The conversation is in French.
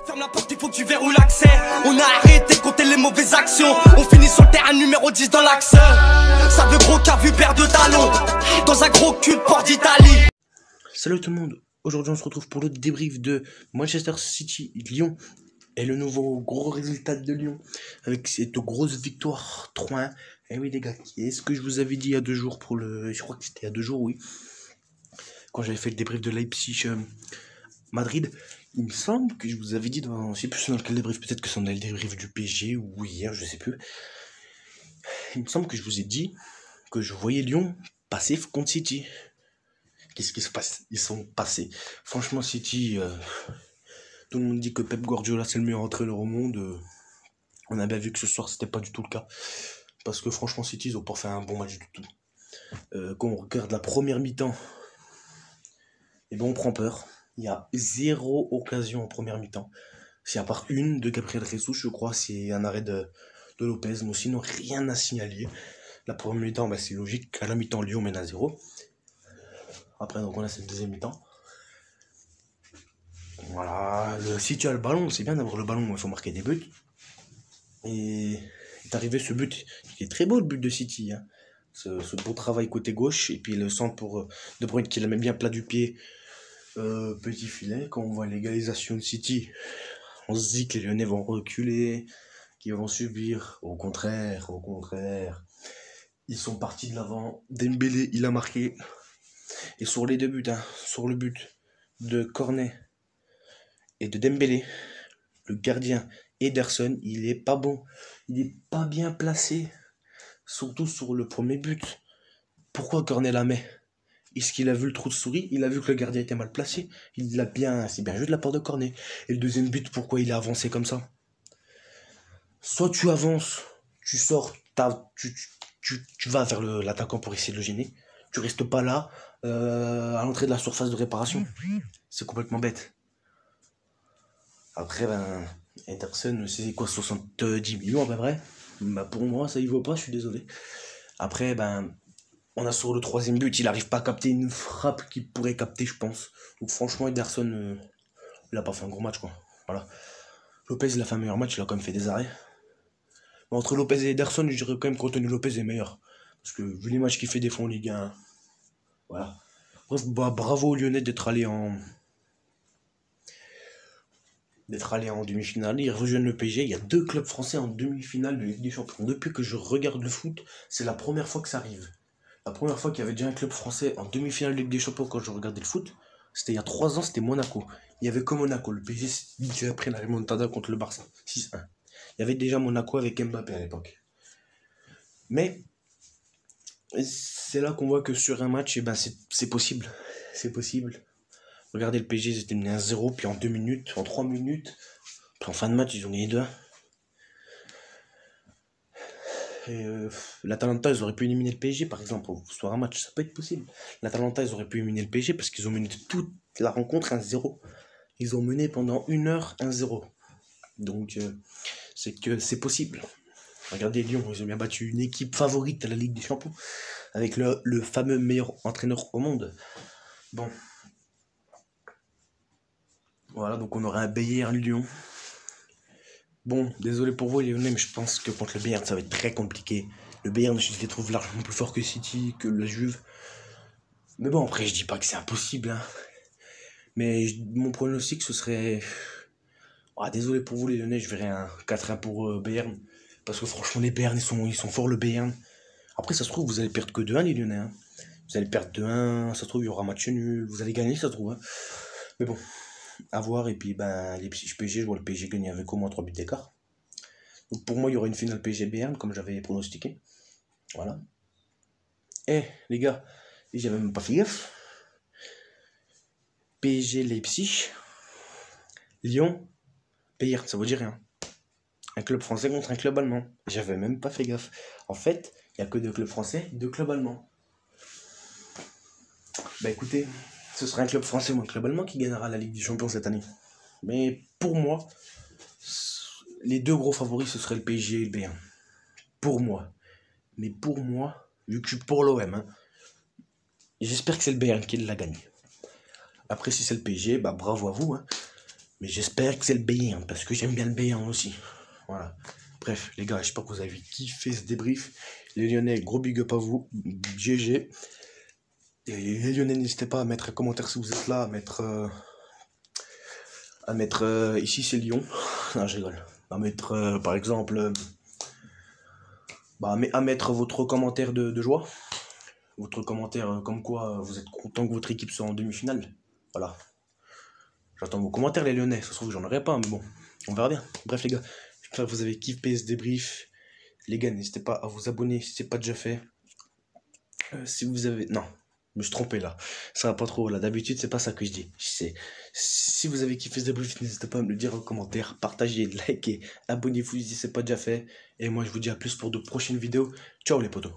Ferme la porte, il faut que tu verrouilles l'accès. On a arrêté de compter les mauvaises actions. On finit sur le terrain numéro 10 dans l'axe. Ça veut gros qu'a vu paire de talons dans un gros cul de port d'Italie. Salut tout le monde, aujourd'hui on se retrouve pour le débrief de Manchester City Lyon et le nouveau gros résultat de Lyon avec cette grosse victoire 3-1. Et oui les gars, qu'est-ce que je vous avais dit il y a 2 jours pour le... Je crois que c'était il y a 2 jours, oui. Quand j'avais fait le débrief de Leipzig Madrid, il me semble que je vous avais dit dans... Je sais plus dans quel débrief, peut-être que c'est dans le débrief du PSG ou hier, je sais plus. Il me semble que je vous ai dit que je voyais Lyon passer contre City. Qu'est-ce qui se passe? Ils sont passés. Franchement, City, tout le monde dit que Pep Guardiola c'est le meilleur entraîneur au monde. On a bien vu que ce soir c'était pas du tout le cas. Parce que franchement, City ils ont pas fait un bon match du tout. Quand on regarde la première mi-temps, et ben on prend peur. Il y a 0 occasion en première mi-temps. C'est à part une de Gabriel Jesus, je crois, c'est un arrêt de Lopez. Mais sinon, rien à signaler. La première mi-temps, bah, c'est logique. À la mi-temps, Lyon mène à 0. Après, donc on a cette deuxième mi-temps. Voilà, si tu as le ballon, c'est bien d'avoir le ballon, il faut marquer des buts. Et est arrivé ce but, qui est très beau le but de City. Hein. Ce beau travail côté gauche, et puis le centre pour De Bruyne qui la met bien plat du pied. Petit filet, quand on voit l'égalisation de City, on se dit que les Lyonnais vont reculer, qu'ils vont subir. Au contraire. Ils sont partis de l'avant. Dembélé, il a marqué. Et sur les 2 buts, hein, sur le but de Cornet et de Dembélé, le gardien Ederson, il est pas bon. Il est pas bien placé. Surtout sur le premier but. Pourquoi Cornet la met? Est-ce qu'il a vu le trou de souris? Il a vu que le gardien était mal placé. C'est bien joué de la part de Cornet. Et le deuxième but, pourquoi il a avancé comme ça? Soit tu avances, tu sors, tu vas vers l'attaquant pour essayer de le gêner. Tu restes pas là, à l'entrée de la surface de réparation. C'est complètement bête. Après, Ederson, c'est quoi, 70 millions à peu près? Bah pour moi, ça y vaut pas, je suis désolé. Après, on a sur le 3e but, il arrive pas à capter une frappe qu'il pourrait capter, je pense. Donc franchement, Ederson, il a pas fait un gros match, quoi. Voilà. Lopez, il a fait un meilleur match, il a quand même fait des arrêts. Mais entre Lopez et Ederson, je dirais quand même qu'Anthony Lopez est meilleur. Parce que vu les matchs qu'il fait des fois en Ligue 1, voilà. Bref, bravo aux Lyonnais d'être allés en demi-finale. Ils rejoignent le PSG. Il y a 2 clubs français en demi-finale de Ligue des Champions. Depuis que je regarde le foot, c'est la première fois que ça arrive. La première fois qu'il y avait déjà un club français en demi-finale de Ligue des Champions quand je regardais le foot, c'était il y a 3 ans, c'était Monaco. Il y avait que Monaco. Le PSG qui a pris la remontada contre le Barça. 6-1. Il y avait déjà Monaco avec Mbappé à l'époque. Mais c'est là qu'on voit que sur un match, c'est possible. C'est possible. Regardez, le PSG, ils étaient menés à 0, puis en 2 minutes, en 3 minutes, puis en fin de match, ils ont gagné 2-1. Et l'Atalanta, ils auraient pu éliminer le PSG, par exemple, sur un match, ça peut être possible. L'Atalanta, ils auraient pu éliminer le PSG parce qu'ils ont mené toute la rencontre 1-0. Ils ont mené pendant 1 heure 1-0. Donc, c'est que c'est possible. Regardez Lyon, ils ont bien battu une équipe favorite à la Ligue des Champions, avec le fameux meilleur entraîneur au monde. Bon. Voilà, donc on aura un Bayern-Lyon. Bon, désolé pour vous les Lyonnais, mais je pense que contre le Bayern, ça va être très compliqué. Le Bayern, je les trouve largement plus fort que City, que la Juve. Mais bon, après, je dis pas que c'est impossible. Hein. Mais mon pronostic, ce serait... désolé pour vous les Lyonnais, je verrais un 4-1 pour Bayern. Parce que franchement, les Bayern, ils sont forts, le Bayern. Après, ça se trouve, vous allez perdre que 2-1, les Lyonnais. Hein. Vous allez perdre 2-1, ça se trouve, il y aura match nul. Vous allez gagner, ça se trouve. Hein. Mais bon... à voir, et puis les PSG, je vois le PSG gagner avec au moins 3 buts d'écart. Donc pour moi, il y aura une finale PSG-Bayern, comme j'avais pronostiqué. Voilà. Et les gars, j'avais même pas fait gaffe. PSG Leipzig, Lyon, Bayern, ça vous dit rien. Un club français contre un club allemand. J'avais même pas fait gaffe. En fait, il n'y a que 2 clubs français, 2 clubs allemands. Bah écoutez, ce sera un club français ou un club allemand qui gagnera la Ligue des Champions cette année. Mais pour moi, les 2 gros favoris, ce serait le PSG et le Bayern. Pour moi. Mais pour moi, vu que je suis pour l'OM, hein, j'espère que c'est le Bayern qui la gagne. Après, si c'est le PSG, bravo à vous. Hein. Mais j'espère que c'est le Bayern, parce que j'aime bien le Bayern aussi. Voilà. Bref, les gars, j'espère que vous avez kiffé ce débrief. Les Lyonnais, gros big up à vous. GG. Et les Lyonnais, n'hésitez pas à mettre un commentaire si vous êtes là, à mettre ici c'est Lyon. Non, je rigole. À mettre, par exemple, à mettre votre commentaire de joie. Votre commentaire comme quoi vous êtes content que votre équipe soit en demi-finale. Voilà. J'attends vos commentaires, les Lyonnais. Ça se trouve que j'en aurai pas, mais bon, on verra bien. Bref, les gars, j'espère que vous avez kiffé ce débrief. Les gars, n'hésitez pas à vous abonner si ce n'est pas déjà fait. Si vous avez... Non, je me suis trompé là. Ça va pas trop là. D'habitude, c'est pas ça que je dis. Si vous avez kiffé ce débrief, n'hésitez pas à me le dire en commentaire. Partagez, likez, abonnez-vous si ce n'est pas déjà fait. Et moi, je vous dis à plus pour de prochaines vidéos. Ciao les potos.